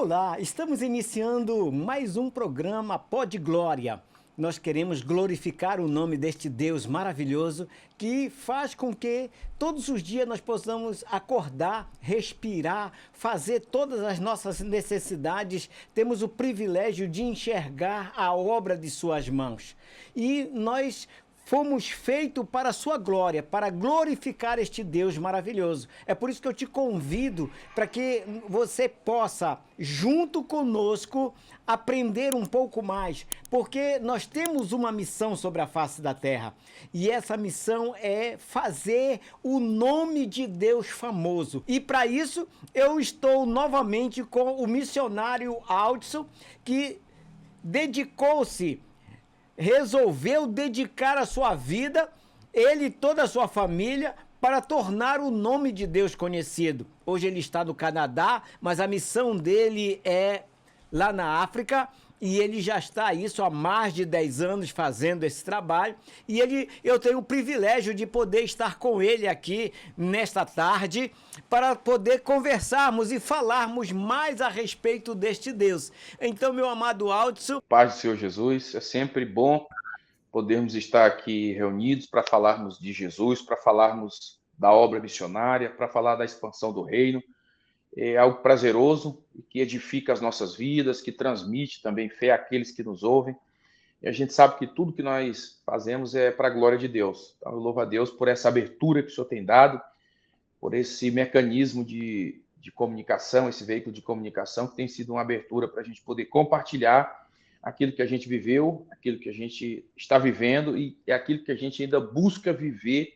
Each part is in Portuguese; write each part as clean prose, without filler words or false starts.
Olá, estamos iniciando mais um programa Pod Glória. Nós queremos glorificar o nome deste Deus maravilhoso que faz com que todos os dias nós possamos acordar, respirar, fazer todas as nossas necessidades. Temos o privilégio de enxergar a obra de suas mãos. E nós fomos feitos para a sua glória, para glorificar este Deus maravilhoso. É por isso que eu te convido para que você possa, junto conosco, aprender um pouco mais, porque nós temos uma missão sobre a face da terra. E essa missão é fazer o nome de Deus famoso. E para isso, eu estou novamente com o missionário Aldson, que resolveu dedicar a sua vida, ele e toda a sua família, para tornar o nome de Deus conhecido. Hoje ele está no Canadá, mas a missão dele é lá na África, e ele já está isso há mais de 10 anos fazendo esse trabalho, e eu tenho o privilégio de poder estar com ele aqui nesta tarde, para poder conversarmos e falarmos mais a respeito deste Deus. Então, meu amado Aldson... Paz do Senhor Jesus, é sempre bom podermos estar aqui reunidos para falarmos de Jesus, para falarmos da obra missionária, para falar da expansão do reino. É algo prazeroso, que edifica as nossas vidas, que transmite também fé àqueles que nos ouvem. E a gente sabe que tudo que nós fazemos é para a glória de Deus. Então, eu louvo a Deus por essa abertura que o Senhor tem dado, por esse mecanismo de comunicação, esse veículo de comunicação que tem sido uma abertura para a gente poder compartilhar aquilo que a gente viveu, aquilo que a gente está vivendo e aquilo que a gente ainda busca viver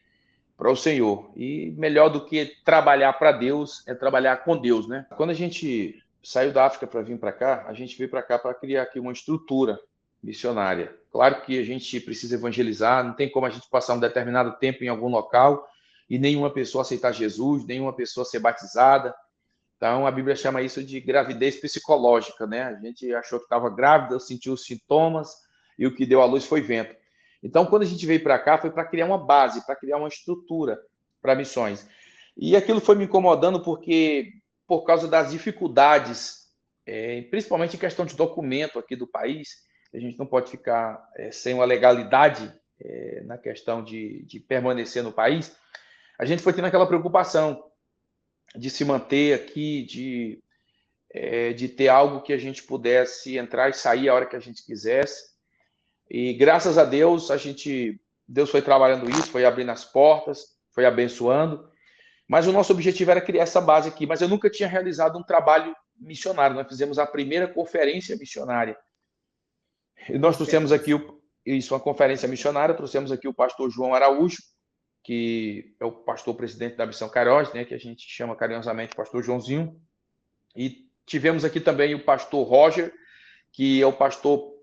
para o Senhor. E melhor do que trabalhar para Deus é trabalhar com Deus, né? Quando a gente saiu da África para vir para cá, a gente veio para cá para criar aqui uma estrutura missionária. Claro que a gente precisa evangelizar, não tem como a gente passar um determinado tempo em algum local e nenhuma pessoa aceitar Jesus, nenhuma pessoa ser batizada. Então, a Bíblia chama isso de gravidez psicológica, né? A gente achou que estava grávida, sentiu os sintomas e o que deu à luz foi vento. Então, quando a gente veio para cá, foi para criar uma base, para criar uma estrutura para missões. E aquilo foi me incomodando porque, por causa das dificuldades, principalmente em questão de documento aqui do país, a gente não pode ficar sem uma legalidade na questão de permanecer no país, a gente foi tendo aquela preocupação de se manter aqui, de ter algo que a gente pudesse entrar e sair a hora que a gente quisesse. E graças a Deus, Deus foi trabalhando isso, foi abrindo as portas, foi abençoando. Mas o nosso objetivo era criar essa base aqui. Mas eu nunca tinha realizado um trabalho missionário. Nós fizemos a primeira conferência missionária. E nós trouxemos aqui uma conferência missionária, trouxemos aqui o pastor João Araújo, que é o pastor presidente da Missão Cairóis, né, que a gente chama carinhosamente pastor Joãozinho. E tivemos aqui também o pastor Roger, que é o pastor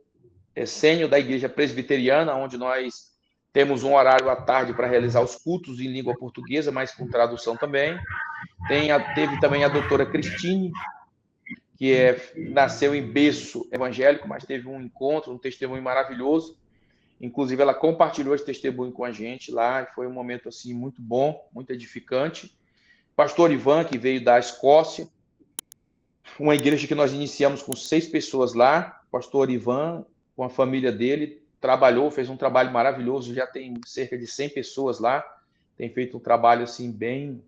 sênior da Igreja Presbiteriana, onde nós temos um horário à tarde para realizar os cultos em língua portuguesa, mas com tradução também. Teve também a doutora Cristine, que nasceu em berço evangélico, mas teve um encontro, um testemunho maravilhoso. Inclusive, ela compartilhou esse testemunho com a gente lá, e foi um momento assim muito bom, muito edificante. Pastor Ivan, que veio da Escócia, uma igreja que nós iniciamos com 6 pessoas lá. Pastor Ivan, com a família dele, fez um trabalho maravilhoso, já tem cerca de 100 pessoas lá, tem feito um trabalho assim bem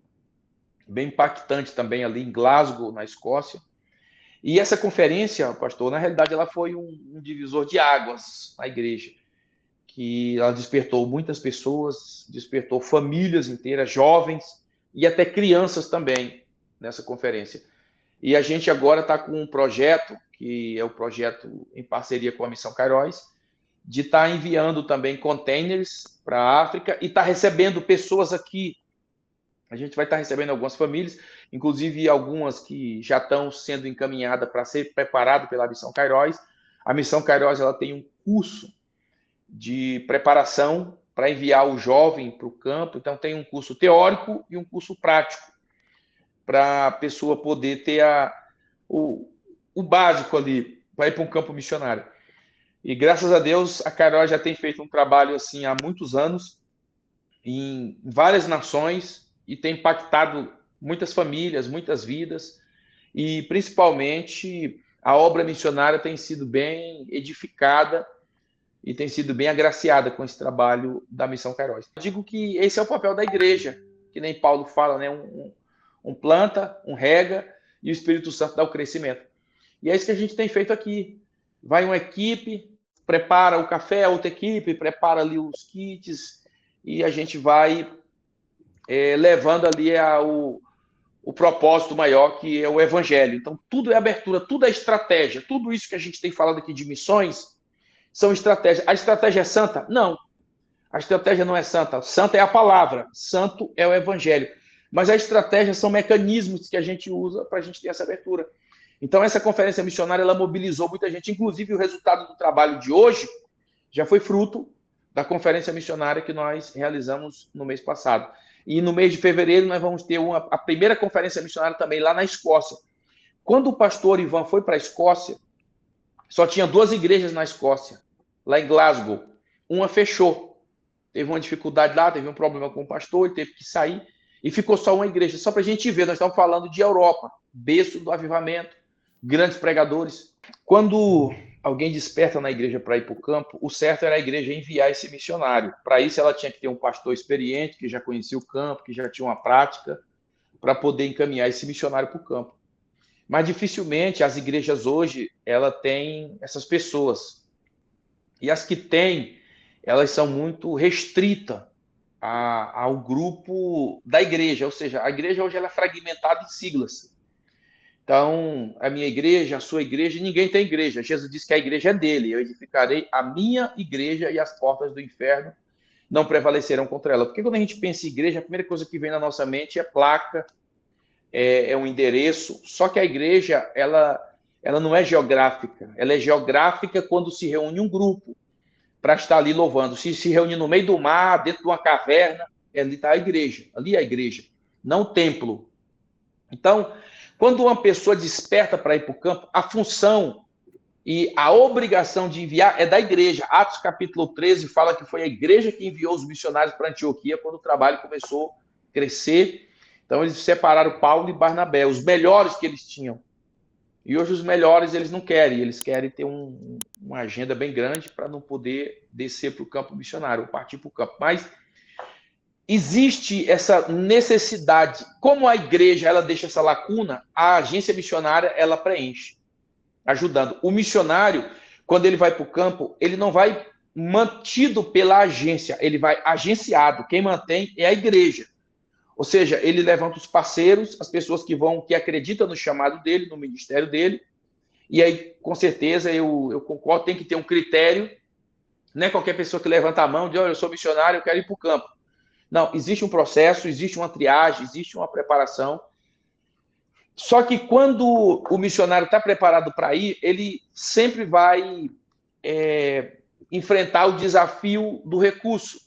impactante também ali em Glasgow, na Escócia. E essa conferência, pastor, na realidade ela foi um divisor de águas na igreja, que ela despertou muitas pessoas, despertou famílias inteiras, jovens e até crianças também nessa conferência. E a gente agora está com um projeto, que é o projeto em parceria com a Missão Cairóis, de estar enviando também containers para a África e estar recebendo pessoas aqui. A gente vai estar recebendo algumas famílias, inclusive algumas que já estão sendo encaminhadas para ser preparado pela Missão Cairóis. A Missão Cairóis ela tem um curso de preparação para enviar o jovem para o campo. Então, tem um curso teórico e um curso prático, para a pessoa poder ter o básico ali, para ir para um campo missionário. E, graças a Deus, a Cairóis já tem feito um trabalho assim há muitos anos, em várias nações, e tem impactado muitas famílias, muitas vidas. e principalmente a obra missionária tem sido bem edificada e tem sido bem agraciada com esse trabalho da Missão Kairos. Eu digo que esse é o papel da igreja, que nem Paulo fala, né? Um planta, um rega, e o Espírito Santo dá o crescimento. E é isso que a gente tem feito aqui. Vai uma equipe, prepara o café, a outra equipe prepara ali os kits, e a gente vai levando ali o propósito maior, que é o evangelho. Então, tudo é abertura, tudo é estratégia. Tudo isso que a gente tem falado aqui de missões são estratégias. A estratégia é santa? Não. A estratégia não é santa. Santa é a palavra. Santo é o evangelho. Mas a estratégia são mecanismos que a gente usa para a gente ter essa abertura. Então, essa conferência missionária, ela mobilizou muita gente. Inclusive, o resultado do trabalho de hoje já foi fruto da conferência missionária que nós realizamos no mês passado. E no mês de fevereiro nós vamos ter a primeira conferência missionária também lá na Escócia. Quando o pastor Ivan foi para a Escócia, só tinha 2 igrejas na Escócia, lá em Glasgow. Uma fechou. Teve uma dificuldade lá, teve um problema com o pastor, ele teve que sair, e ficou só uma igreja. Só para a gente ver, nós estamos falando de Europa, berço do avivamento, grandes pregadores. Quando alguém desperta na igreja para ir para o campo, o certo era a igreja enviar esse missionário. Para isso, ela tinha que ter um pastor experiente, que já conhecia o campo, que já tinha uma prática, para poder encaminhar esse missionário para o campo. Mas dificilmente as igrejas hoje, ela tem essas pessoas. E as que têm, elas são muito restritas ao grupo da igreja. Ou seja, a igreja hoje ela é fragmentada em siglas. Então, a minha igreja, a sua igreja, ninguém tem igreja. Jesus disse que a igreja é dele. Eu edificarei a minha igreja e as portas do inferno não prevalecerão contra ela. Porque quando a gente pensa em igreja, a primeira coisa que vem na nossa mente é placa, é um endereço. Só que a igreja, ela não é geográfica. Ela é geográfica quando se reúne um grupo para estar ali louvando. Se reúne no meio do mar, dentro de uma caverna, ali está a igreja. Ali é a igreja, não o templo. Então, quando uma pessoa desperta para ir para o campo, a função e a obrigação de enviar é da igreja. Atos capítulo 13 fala que foi a igreja que enviou os missionários para Antioquia quando o trabalho começou a crescer. Então, eles separaram Paulo e Barnabé, os melhores que eles tinham. E hoje os melhores eles não querem, eles querem ter uma agenda bem grande para não poder descer para o campo missionário, ou partir para o campo. Mas existe essa necessidade. Como a igreja ela deixa essa lacuna, a agência missionária ela preenche, ajudando. O missionário, quando ele vai para o campo, ele não vai mantido pela agência, ele vai agenciado. Quem mantém é a igreja. Ou seja, ele levanta os parceiros, as pessoas que acreditam no chamado dele, no ministério dele. E aí, com certeza, eu concordo, tem que ter um critério. Não é qualquer pessoa que levanta a mão e diz, olha, eu sou missionário, eu quero ir para o campo. Não, existe um processo, existe uma triagem, existe uma preparação. Só que quando o missionário está preparado para ir, ele sempre vai enfrentar o desafio do recurso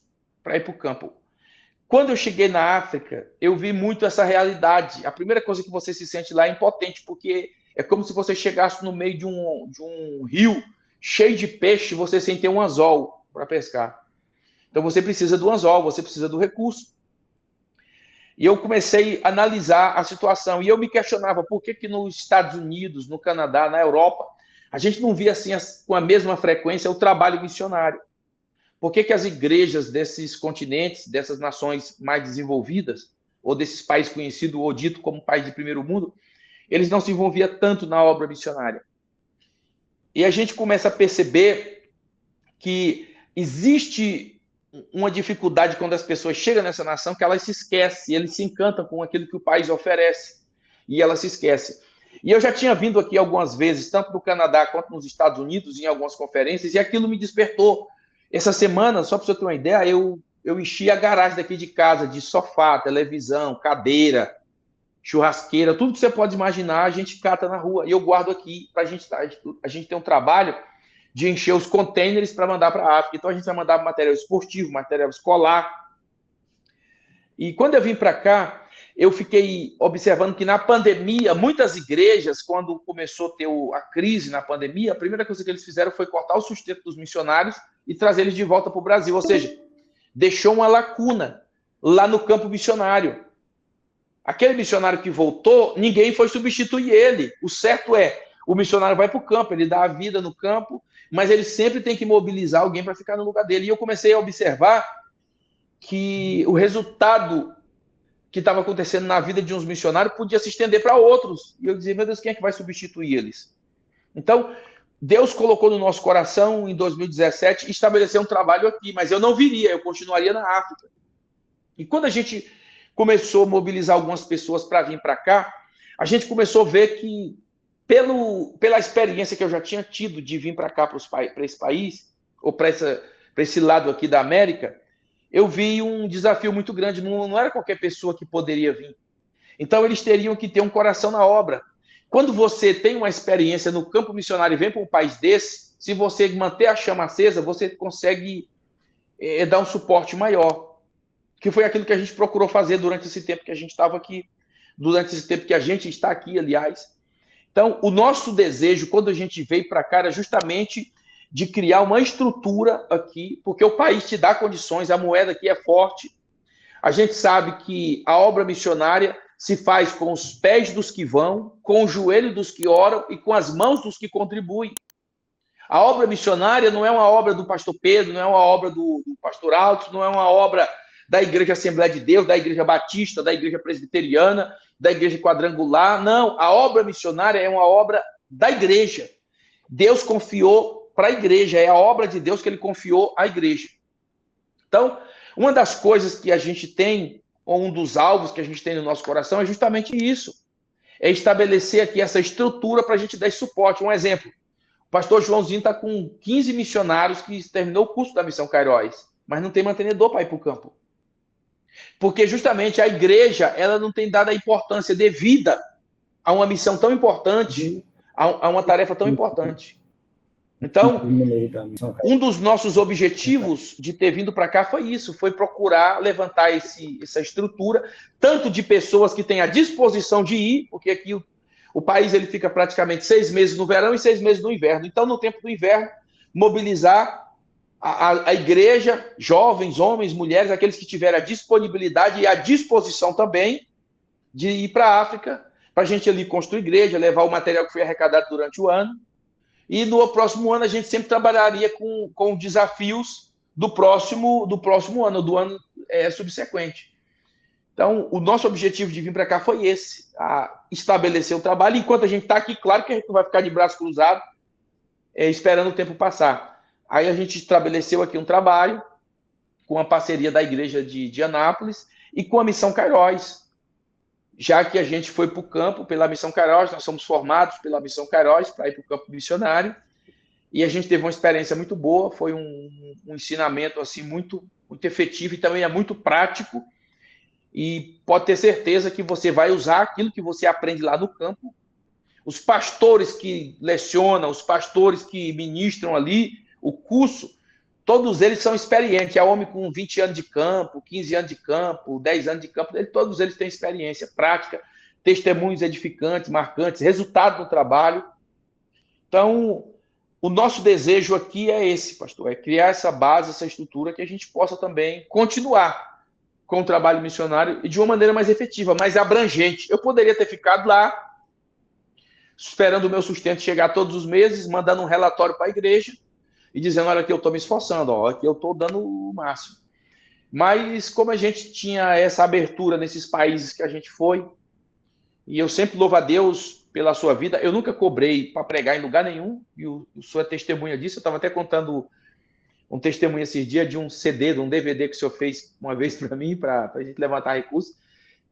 para ir para o campo. Quando eu cheguei na África, eu vi muito essa realidade. A primeira coisa que você se sente lá é impotente, porque é como se você chegasse no meio de um rio cheio de peixe, você sem ter um anzol para pescar. Então você precisa do anzol, você precisa do recurso. E eu comecei a analisar a situação. E eu me questionava por que nos Estados Unidos, no Canadá, na Europa, a gente não via assim com a mesma frequência o trabalho missionário. Por que as igrejas desses continentes, dessas nações mais desenvolvidas, ou desses países conhecidos ou dito como país de primeiro mundo, eles não se envolviam tanto na obra missionária? E a gente começa a perceber que existe uma dificuldade quando as pessoas chegam nessa nação, que elas se esquecem, eles se encantam com aquilo que o país oferece, e elas se esquecem. E eu já tinha vindo aqui algumas vezes, tanto no Canadá quanto nos Estados Unidos, em algumas conferências, e aquilo me despertou. Essa semana, só para você ter uma ideia, eu enchi a garagem daqui de casa de sofá, televisão, cadeira, churrasqueira, tudo que você pode imaginar, a gente cata na rua. E eu guardo aqui para a gente ter um trabalho de encher os containers para mandar para a África. Então, a gente vai mandar material esportivo, material escolar. E quando eu vim para cá, eu fiquei observando que na pandemia, muitas igrejas, quando começou a ter a crise na pandemia, a primeira coisa que eles fizeram foi cortar o sustento dos missionários e trazer eles de volta para o Brasil. Ou seja, deixou uma lacuna lá no campo missionário. Aquele missionário que voltou, ninguém foi substituir ele. O certo é, o missionário vai para o campo, ele dá a vida no campo, mas ele sempre tem que mobilizar alguém para ficar no lugar dele. E eu comecei a observar que o resultado que estava acontecendo na vida de uns missionários podia se estender para outros. E eu dizia, meu Deus, quem é que vai substituir eles? Então, Deus colocou no nosso coração, em 2017, estabelecer um trabalho aqui, mas eu não viria, eu continuaria na África. E quando a gente começou a mobilizar algumas pessoas para vir para cá, a gente começou a ver que, pela experiência que eu já tinha tido de vir para cá, para esse país, ou para esse lado aqui da América, eu vi um desafio muito grande, não era qualquer pessoa que poderia vir. Então, eles teriam que ter um coração na obra. Quando você tem uma experiência no campo missionário e vem para um país desse, se você manter a chama acesa, você consegue dar um suporte maior. Que foi aquilo que a gente procurou fazer durante esse tempo que a gente estava aqui, durante esse tempo que a gente está aqui, aliás. Então, o nosso desejo, quando a gente veio para cá, era justamente de criar uma estrutura aqui, porque o país te dá condições, a moeda aqui é forte. A gente sabe que a obra missionária se faz com os pés dos que vão, com o joelho dos que oram e com as mãos dos que contribuem. A obra missionária não é uma obra do pastor Pedro, não é uma obra do pastor Altos, não é uma obra da Igreja Assembleia de Deus, da Igreja Batista, da Igreja Presbiteriana, da Igreja Quadrangular. Não, a obra missionária é uma obra da igreja. Deus confiou para a igreja, é a obra de Deus que ele confiou à igreja. Então, uma das coisas que a gente tem, ou um dos alvos que a gente tem no nosso coração, é justamente isso. É estabelecer aqui essa estrutura para a gente dar esse suporte. Um exemplo, o pastor Joãozinho está com 15 missionários que terminou o curso da Missão Cairóis, mas não tem mantenedor para ir para o campo. Porque justamente a igreja ela não tem dado a importância devida a uma missão tão importante, a uma tarefa tão importante. Então, um dos nossos objetivos de ter vindo para cá foi isso, foi procurar levantar essa estrutura, tanto de pessoas que têm a disposição de ir, porque aqui o país ele fica praticamente 6 meses no verão e 6 meses no inverno. Então, no tempo do inverno, mobilizar a igreja, jovens, homens, mulheres, aqueles que tiverem a disponibilidade e a disposição também de ir para a África, para a gente ali construir igreja, levar o material que foi arrecadado durante o ano. E no próximo ano a gente sempre trabalharia com desafios do próximo ano, do ano subsequente. Então, o nosso objetivo de vir para cá foi esse, estabelecer o trabalho. Enquanto a gente está aqui, claro que a gente não vai ficar de braço cruzado, esperando o tempo passar. Aí a gente estabeleceu aqui um trabalho com a parceria da igreja de Anápolis e com a Missão Cairóis. Já que a gente foi para o campo pela Missão Cairóis, nós somos formados pela Missão Cairóis para ir para o campo missionário, e a gente teve uma experiência muito boa, foi um ensinamento assim, muito, muito efetivo e também é muito prático, e pode ter certeza que você vai usar aquilo que você aprende lá no campo. Os pastores que lecionam, os pastores que ministram ali o curso, todos eles são experientes. É homem com 20 anos de campo, 15 anos de campo, 10 anos de campo, todos eles têm experiência prática, testemunhos edificantes, marcantes, resultado do trabalho. Então, o nosso desejo aqui é esse, pastor, é criar essa base, essa estrutura, que a gente possa também continuar com o trabalho missionário e de uma maneira mais efetiva, mais abrangente. Eu poderia ter ficado lá, esperando o meu sustento chegar todos os meses, mandando um relatório para a igreja, e dizendo, olha, aqui eu estou me esforçando, ó, aqui eu estou dando o máximo. Mas como a gente tinha essa abertura nesses países que a gente foi, e eu sempre louvo a Deus pela sua vida, eu nunca cobrei para pregar em lugar nenhum, e o senhor é testemunha disso. Eu estava até contando um testemunho esses dias de um CD, de um DVD que o senhor fez uma vez para mim, para a gente levantar recursos,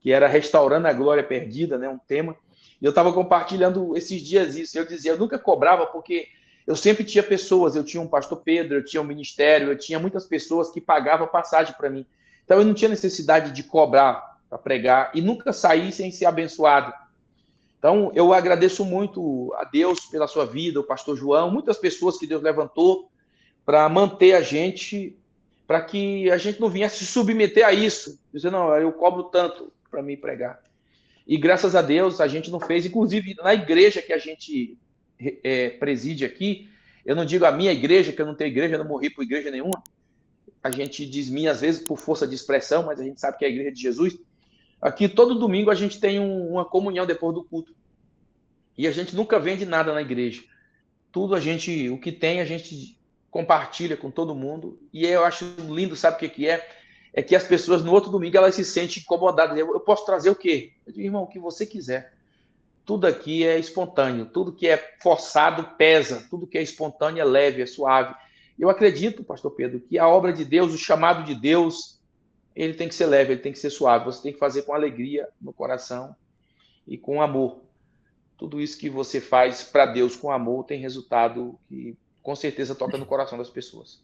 que era Restaurando a Glória Perdida, né, um tema. E eu estava compartilhando esses dias isso. Eu dizia, eu nunca cobrava porque eu sempre tinha pessoas, eu tinha um pastor Pedro, eu tinha um ministério, eu tinha muitas pessoas que pagavam passagem para mim. Então eu não tinha necessidade de cobrar para pregar e nunca saí sem ser abençoado. Então eu agradeço muito a Deus pela sua vida, o pastor João, muitas pessoas que Deus levantou para manter a gente, para que a gente não viesse se submeter a isso. Dizer, não, eu cobro tanto para mim pregar. E graças a Deus a gente não fez, inclusive na igreja que a gente preside aqui, eu não digo a minha igreja, que eu não tenho igreja, eu não morri por igreja nenhuma, a gente diz minha às vezes por força de expressão, mas a gente sabe que é a igreja de Jesus. Aqui, todo domingo, a gente tem uma comunhão depois do culto. E a gente nunca vende nada na igreja. Tudo o que tem, a gente compartilha com todo mundo. E eu acho lindo, sabe o que é? É que as pessoas, no outro domingo, elas se sentem incomodadas. Eu posso trazer o quê? Eu digo, irmão, o que você quiser. Tudo aqui é espontâneo. Tudo que é forçado pesa. Tudo que é espontâneo é leve, é suave. Eu acredito, pastor Pedro, que a obra de Deus, o chamado de Deus, ele tem que ser leve, ele tem que ser suave. Você tem que fazer com alegria no coração e com amor. Tudo isso que você faz para Deus com amor tem resultado que com certeza toca no coração das pessoas.